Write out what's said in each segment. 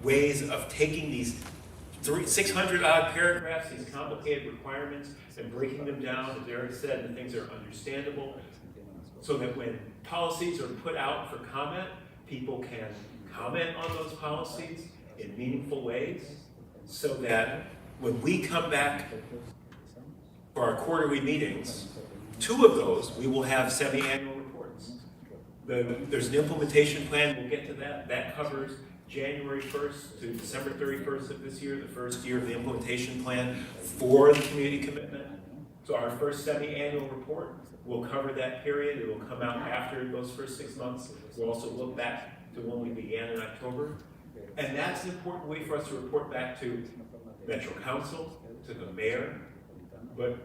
ways of taking these 600 odd paragraphs, these complicated requirements, and breaking them down, as Eric said, in things that are understandable, so that when policies are put out for comment, people can comment on those policies in meaningful ways, so that when we come back for our quarterly meetings, 2 of those, we will have semi-annual reports. There's an implementation plan, we'll get to that. That covers January 1st to December 31st of this year, the first year of the implementation plan for the community commitment. So our first semi-annual report will cover that period. It will come out after those first 6 months. We'll also look back to when we began in October. And that's an important way for us to report back to Metro Council, to the mayor, but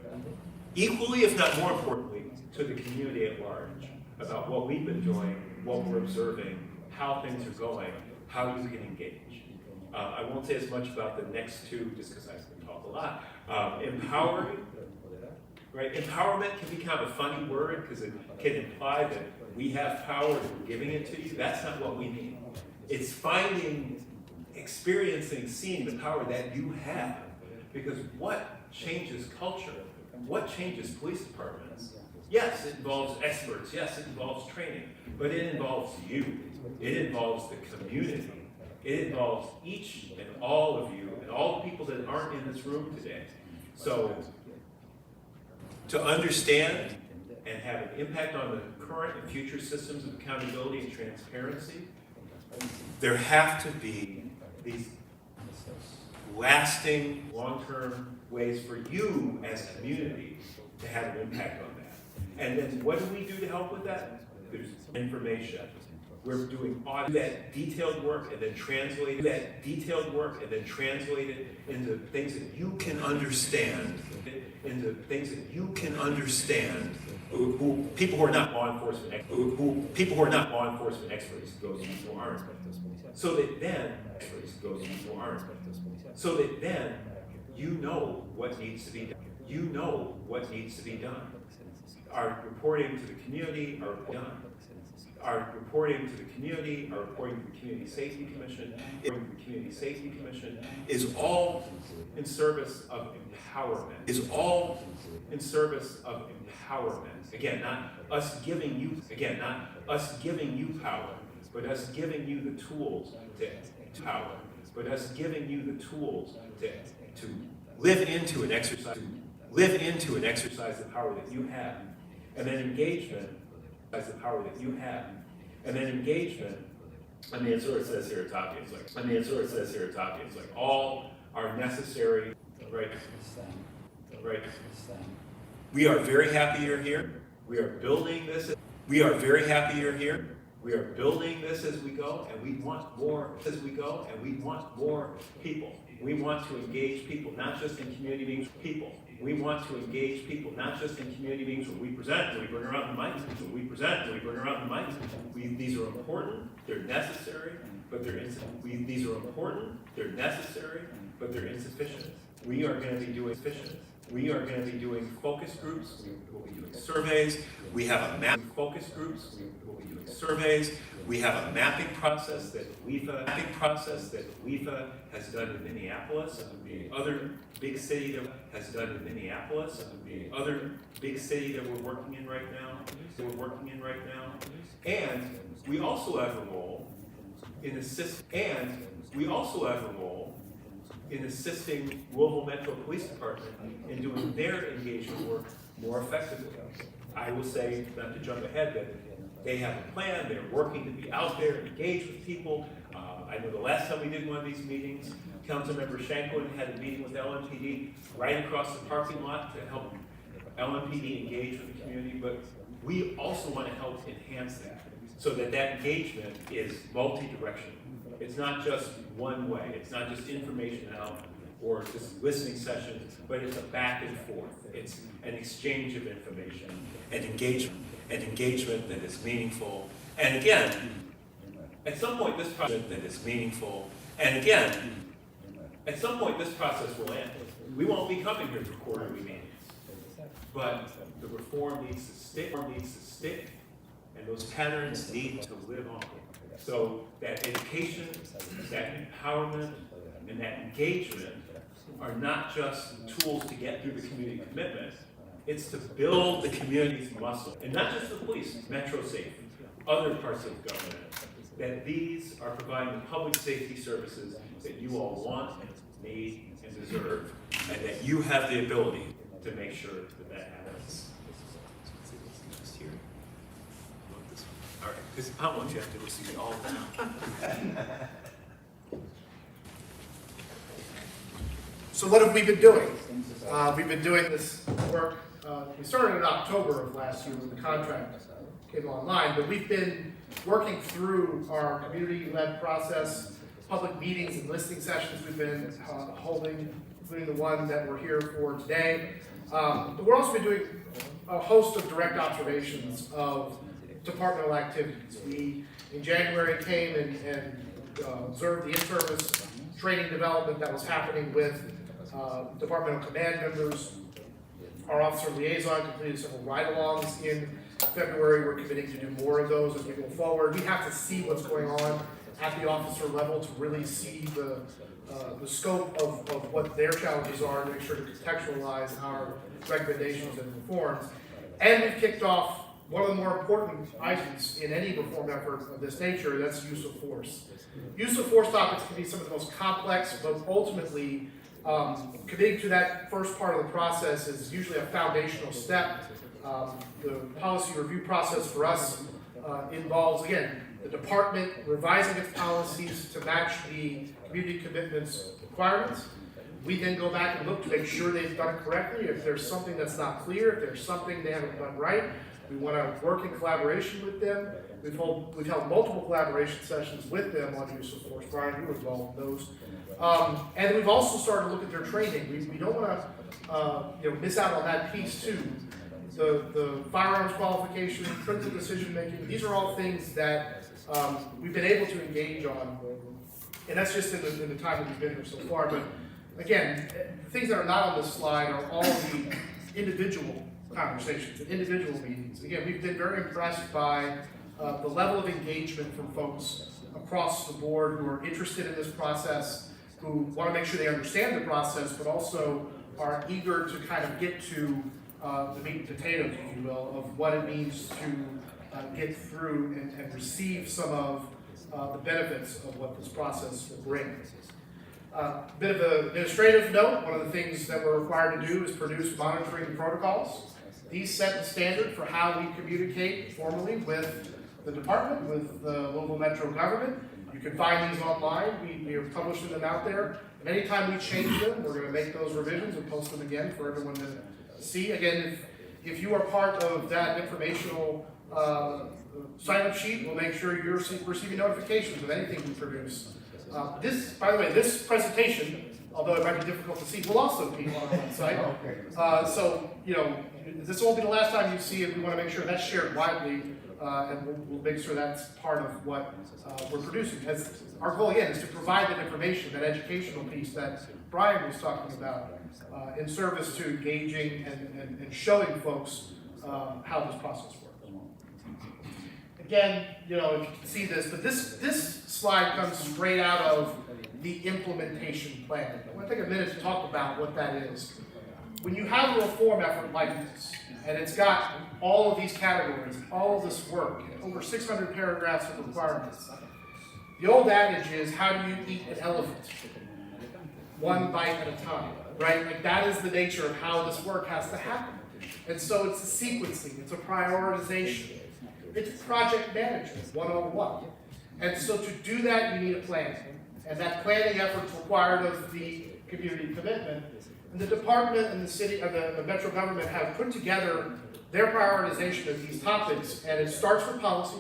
equally, if not more importantly, to the community at large about what we've been doing, what we're observing, how things are going, how you can engage. I won't say as much about the next 2 just because I can talk a lot. Empowering, right? Empowerment can be kind of a funny word because it can imply that we have power and we're giving it to you. That's not what we mean. It's finding, experiencing, seeing the power that you have. Because what changes culture? What changes police departments? Yes, it involves experts. Yes, it involves training. But it involves you. It involves the community. It involves each and all of you and all the people that aren't in this room today. So, to understand and have an impact on the current and future systems of accountability and transparency, there have to be these lasting, long-term ways for you as a community to have an impact on that. And then what do we do to help with that? There's information. We're doing all that detailed work and then translate that detailed work and then translate it into things that you can understand, into things that you can understand. People who are not law enforcement experts, those people aren't. So that then so that then you know what needs to be done. You know what needs to be done. Our reporting to the community are done. Our reporting to the community, our reporting to the Community Safety Commission, is all in service of empowerment. Again, not us giving you power, but us giving you the tools to live into and exercise the power that you have, and then engagement as the power that you have, and then engagement. It sort of says here at top, it's like all are necessary, right? Right. We are very happy you're here. We are building this. We are very happy you're here. We are building this as we go, and we want more as we go, and we want more people. We want to engage people, not just in community meetings. We want to engage people, not just in community meetings where we present, where we bring around the mic. These are important, they're necessary, but they're insufficient. These are important, they're necessary, but they're insufficient. We are going to be doing focus groups. We'll be doing surveys. We have a map. Focus groups. We'll be doing surveys. We have a mapping process that WEFA has done in Minneapolis, and the other big city that has done in Minneapolis, and the other big city that we're working in right now. And we also have a role in assisting Louisville Metro Police Department in doing their engagement work more effectively. I will say, not to jump ahead, that they have a plan, they're working to be out there and engage with people. I know the last time we did one of these meetings, Councilmember Shanklin had a meeting with LMPD right across the parking lot to help LMPD engage with the community, but we also want to help enhance that so that that engagement is multi-directional. It's not just one way, it's not just information out or just listening sessions, but it's a back and forth. It's an exchange of information and engagement that is meaningful. And again, at some point this process will end. We won't be coming here for quarterly meetings. But the reform needs to stick, and those patterns need to live on. So that education, that empowerment, and that engagement are not just tools to get through the community commitment. It's to build the community's muscle, and not just the police, Metro Safe, other parts of government, that these are providing the public safety services that you all want, need, and deserve, and that you have the ability to make sure that that happens. Here. All right, because I don't want you to have to receive it all the time. So what have we been doing? We've been doing this work. We started in October of last year when the contract came online, but we've been working through our community-led process, public meetings and listening sessions we've been holding, including the one that we're here for today. But we're also been doing a host of direct observations of departmental activities. We, in January, came and observed the in-service training development that was happening with departmental command members. Our officer liaison completed several ride-alongs in February. We're committing to do more of those as we go forward. We have to see what's going on at the officer level to really see the scope of what their challenges are, to make sure to contextualize our recommendations and reforms. And we've kicked off one of the more important items in any reform effort of this nature, that's use of force. Use of force topics can be some of the most complex, but ultimately, committing to that first part of the process is usually a foundational step. The policy review process for us involves, again, the department revising its policies to match the community commitments requirements. We then go back and look to make sure they've done it correctly. If there's something that's not clear, if there's something they haven't done right, we want to work in collaboration with them. We've held multiple collaboration sessions with them on use of force. Brian, you were involved in those. And we've also started to look at their training. We don't want to miss out on that piece too. The firearms qualification, critical decision making, these are all things that we've been able to engage on. And that's just in the time that we've been here so far. But again, things that are not on this slide are all the individual conversations and individual meetings. Again, we've been very impressed by the level of engagement from folks across the board who are interested in this process, who want to make sure they understand the process, but also are eager to kind of get to the meat and potatoes, if you will, of what it means to get through and receive some of the benefits of what this process will bring. Bit of an administrative note, one of the things that we're required to do is produce monitoring protocols. These set the standard for how we communicate formally with the department, with the local metro government. You can find these online. We are publishing them out there. And anytime we change them, we're going to make those revisions and post them again for everyone to see. Again, if you are part of that informational sign-up sheet, we'll make sure you're receiving notifications of anything we produce. This, by the way, this presentation, although it might be difficult to see, will also be on our website. So, this won't be the last time you see it. We want to make sure that's shared widely, and we'll make sure that's part of what we're producing. As our goal, again, is to provide that information, that educational piece that Brian was talking about, in service to engaging and showing folks how this process works. Again, if you can see this, but this slide comes straight out of the implementation plan. I want to take a minute to talk about what that is. When you have a reform effort like this, and it's got all of these categories, all of this work, over 600 paragraphs of requirements, the old adage is, how do you eat an elephant? One bite at a time, right? Like that is the nature of how this work has to happen. And so it's a sequencing, it's a prioritization. It's project management 101. And so to do that, you need a plan. And that planning effort is required of the community commitment. And the department and the city, the metro government have put together their prioritization of these topics. And it starts with policy,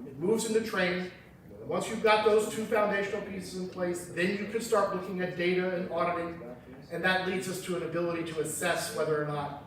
it moves into training. And once you've got those two foundational pieces in place, then you can start looking at data and auditing. And that leads us to an ability to assess whether or not